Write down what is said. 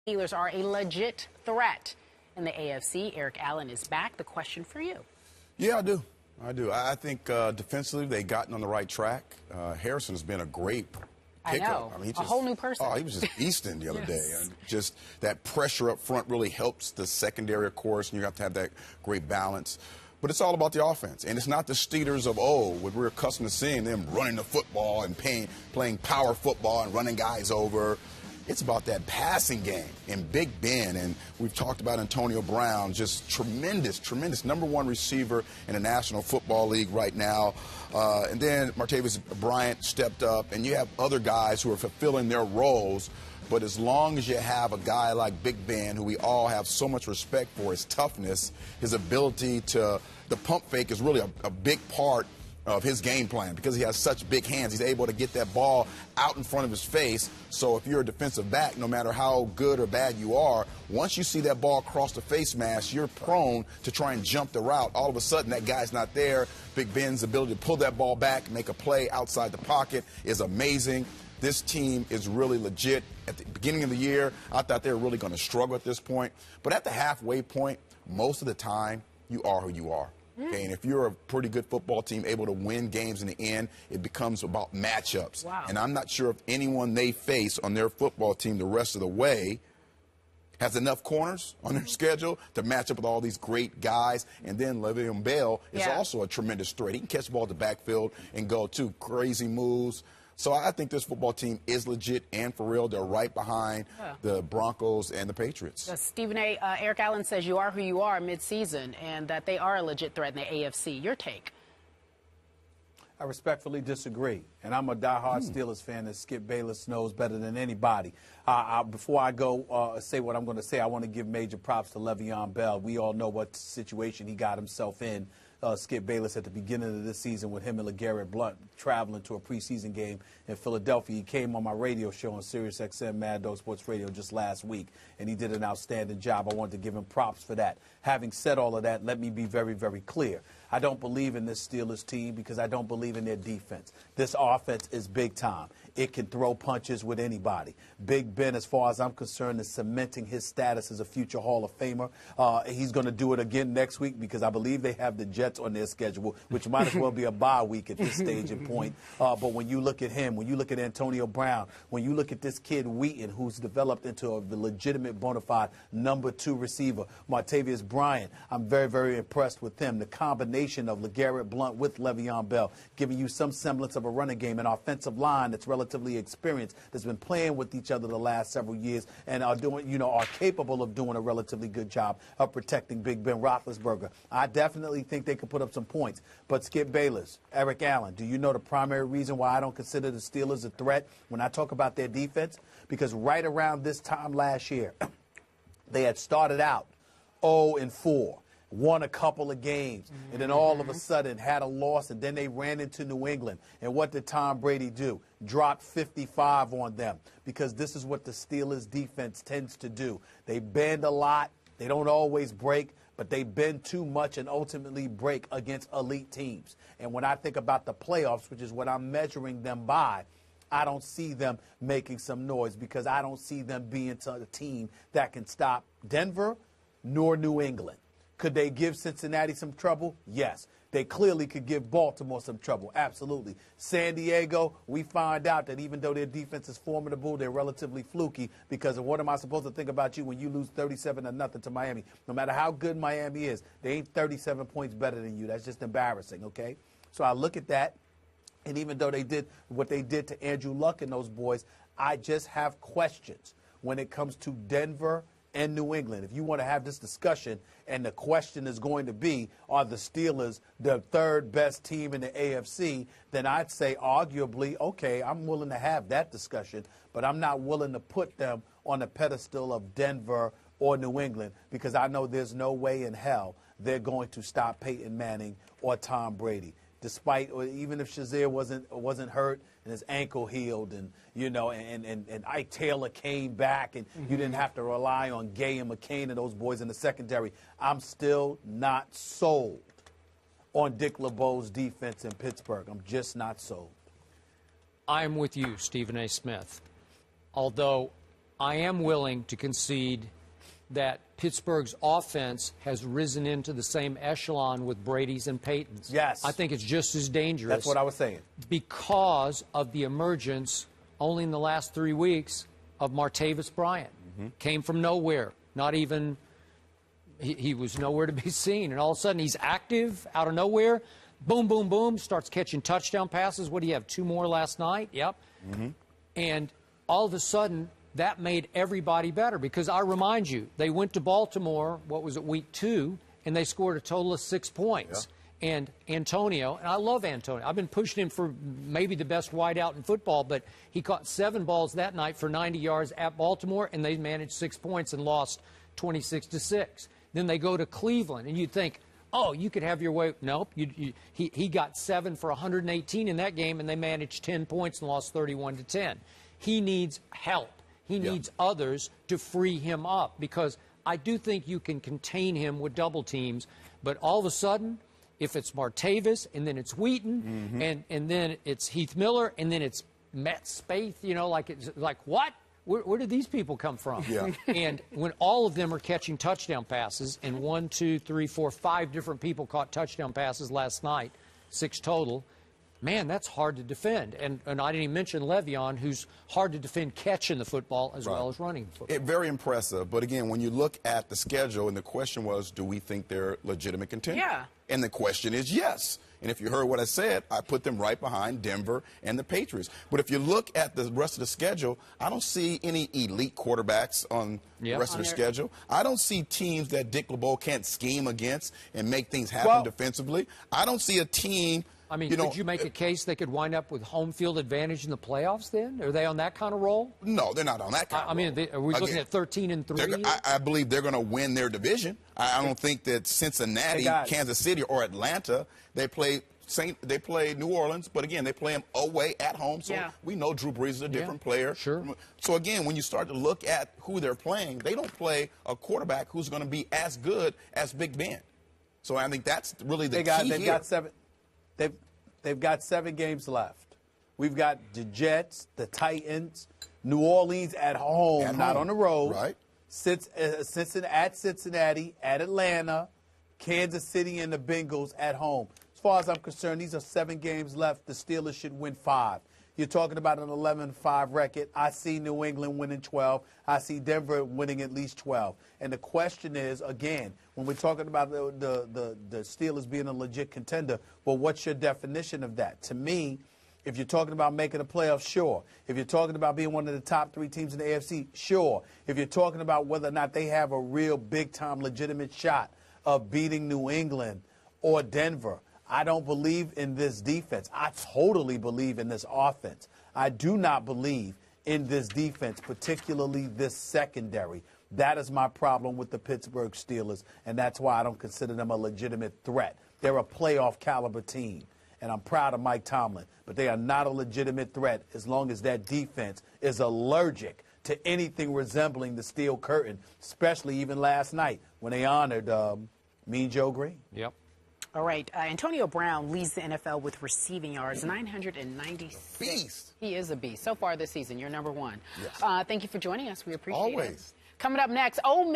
Steelers are a legit threat in the AFC. Eric Allen is back. The question for you. Yeah, I do. I think defensively they've gotten on the right track. Harrison has been a great pickup. I mean, a whole new person. Oh, he was just beasting the other Yes. day. And just that pressure up front really helps the secondary, of course, and you have to have that great balance. But it's all about the offense. And it's not the Steelers of old, what we're accustomed to seeing them running the football and playing power football and running guys over. It's about that passing game and Big Ben, and we've talked about Antonio Brown, just tremendous #1 receiver in the National Football League right now. And then Martavis Bryant stepped up, and you have other guys who are fulfilling their roles. But as long as you have a guy like Big Ben, who we all have so much respect for, his toughness, his ability to – the pump fake is really a big part of his game plan because he has such big hands. He's able to get that ball out in front of his face. So if you're a defensive back, no matter how good or bad you are, once you see that ball cross the face mask, you're prone to try and jump the route. All of a sudden, that guy's not there. Big Ben's ability to pull that ball back, make a play outside the pocket is amazing. This team is really legit. At the beginning of the year, I thought they were really going to struggle at this point. But at the halfway point, most of the time, you are who you are. Okay, and if you're a pretty good football team able to win games in the end, it becomes about matchups. Wow. And I'm not sure if anyone they face on their football team the rest of the way has enough corners on their schedule to match up with all these great guys. And then Le'Veon Bell is also a tremendous threat. He can catch the ball at the backfield and go, too. Crazy moves. So I think this football team is legit and for real. They're right behind the Broncos and the Patriots. Stephen A. Eric Allen says you are who you are midseason and that they are a legit threat in the AFC. Your take? I respectfully disagree. And I'm a diehard Steelers fan, as Skip Bayless knows better than anybody. Before I go say what I'm going to say, I want to give major props to Le'Veon Bell. We all know what situation he got himself in. Skip Bayless at the beginning of this season with him and LeGarrette Blount traveling to a preseason game in Philadelphia. He came on my radio show on Sirius XM Mad Dog Sports Radio just last week, and he did an outstanding job. I wanted to give him props for that. Having said all of that, let me be very, very clear. I don't believe in this Steelers team because I don't believe in their defense. This offense is big time. It can throw punches with anybody. Big Ben, as far as I'm concerned, is cementing his status as a future Hall of Famer. He's going to do it again next week because I believe they have the Jets on their schedule, which might as well be a bye week at this stage and point. But when you look at him, when you look at Antonio Brown, when you look at this kid Wheaton, who's developed into a legitimate bona fide #2 receiver, Martavis Bryant, I'm very, very impressed with him. The combination of LeGarrette Blount with Le'Veon Bell, giving you some semblance of a running game, an offensive line that's relatively experienced, that's been playing with each other the last several years and are doing, are capable of doing a relatively good job of protecting Big Ben Roethlisberger. I definitely think they could put up some points. But Skip Bayless, Eric Allen, do you know the primary reason why I don't consider the Steelers a threat when I talk about their defense? Because right around this time last year, they had started out 0-4. Won a couple of games, and then all of a sudden had a loss, and then they ran into New England. And what did Tom Brady do? Dropped 55 on them, because this is what the Steelers' defense tends to do. They bend a lot. They don't always break, but they bend too much and ultimately break against elite teams. And when I think about the playoffs, which is what I'm measuring them by, I don't see them making some noise because I don't see them being a team that can stop Denver nor New England. Could they give Cincinnati some trouble? Yes. They clearly could give Baltimore some trouble. Absolutely. San Diego, we find out that even though their defense is formidable, they're relatively fluky because of what am I supposed to think about you when you lose 37-0 to Miami? No matter how good Miami is, they ain't 37 points better than you. That's just embarrassing, okay? So I look at that, and even though they did what they did to Andrew Luck and those boys, I just have questions when it comes to Denver and New England. If you want to have this discussion and the question is going to be, are the Steelers the third best team in the AFC, then I'd say arguably, okay, I'm willing to have that discussion, but I'm not willing to put them on the pedestal of Denver or New England because I know there's no way in hell they're going to stop Peyton Manning or Tom Brady. Despite, or even if Shazier wasn't hurt and his ankle healed, and and Ike Taylor came back, and you didn't have to rely on Gay and McCain and those boys in the secondary, I'm still not sold on Dick LeBeau's defense in Pittsburgh. I'm just not sold. I'm with you, Stephen A. Smith. Although I am willing to concede that Pittsburgh's offense has risen into the same echelon with Brady's and Peyton's. Yes. I think it's just as dangerous. That's what I was saying. Because of the emergence, only in the last 3 weeks, of Martavis Bryant. Came from nowhere. Not even, he was nowhere to be seen. And all of a sudden, he's active out of nowhere. Boom, boom, boom, starts catching touchdown passes. What do you have, 2 more last night? Yep. And all of a sudden, that made everybody better because I remind you, they went to Baltimore, what was it, week 2, and they scored a total of 6 points. Yeah. And Antonio, and I love Antonio. I've been pushing him for maybe the best wideout in football, but he caught 7 balls that night for 90 yards at Baltimore, and they managed 6 points and lost 26-6. Then they go to Cleveland, and you'd think, oh, you could have your way. Nope. He got 7 for 118 in that game, and they managed 10 points and lost 31-10. He needs help. He needs others to free him up because I do think you can contain him with double teams. But all of a sudden, if it's Martavis and then it's Wheaton and then it's Heath Miller and then it's Matt Spaeth, you know, like what? Where did these people come from? Yeah. And when all of them are catching touchdown passes, and 1, 2, 3, 4, 5 different people caught touchdown passes last night, 6 total, man, that's hard to defend. And I didn't even mention Le'Veon, who's hard to defend catching the football as well as running the football. Very impressive. But again, when you look at the schedule, and the question was, do we think they're legitimate contenders? Yeah. And the question is yes. And if you heard what I said, I put them right behind Denver and the Patriots. But if you look at the rest of the schedule, I don't see any elite quarterbacks on the rest of the schedule. I don't see teams that Dick LeBeau can't scheme against and make things happen defensively. I don't see a team. I mean, could you make a case they could wind up with home field advantage in the playoffs then? Are they on that kind of roll? No, they're not on that kind of roll. I mean, are we looking at 13-3? I believe they're going to win their division. I don't think that Cincinnati, Kansas City, or Atlanta, they play New Orleans, but again, they play them away at home. So we know Drew Brees is a different player. Sure. So again, when you start to look at who they're playing, they don't play a quarterback who's going to be as good as Big Ben. So I think that's really the key here. They've got 7 games left. We've got the Jets, the Titans, New Orleans at home, not on the road. Right. Cincinnati, at Atlanta, Kansas City, and the Bengals at home. As far as I'm concerned, these are 7 games left. The Steelers should win 5. You're talking about an 11-5 record. I see New England winning 12. I see Denver winning at least 12. And the question is, again, when we're talking about the Steelers being a legit contender, well, what's your definition of that? To me, if you're talking about making the playoffs, sure. If you're talking about being one of the top 3 teams in the AFC, sure. If you're talking about whether or not they have a real big-time legitimate shot of beating New England or Denver, I don't believe in this defense. I totally believe in this offense. I do not believe in this defense, particularly this secondary. That is my problem with the Pittsburgh Steelers, and that's why I don't consider them a legitimate threat. They're a playoff caliber team, and I'm proud of Mike Tomlin, but they are not a legitimate threat as long as that defense is allergic to anything resembling the Steel Curtain, especially even last night when they honored Mean Joe Green. Yep. All right. Antonio Brown leads the NFL with receiving yards, 996. Beast. He is a beast. So far this season, you're number 1. Yes. Thank you for joining us. We appreciate it. Always. Coming up next, Ole Miss.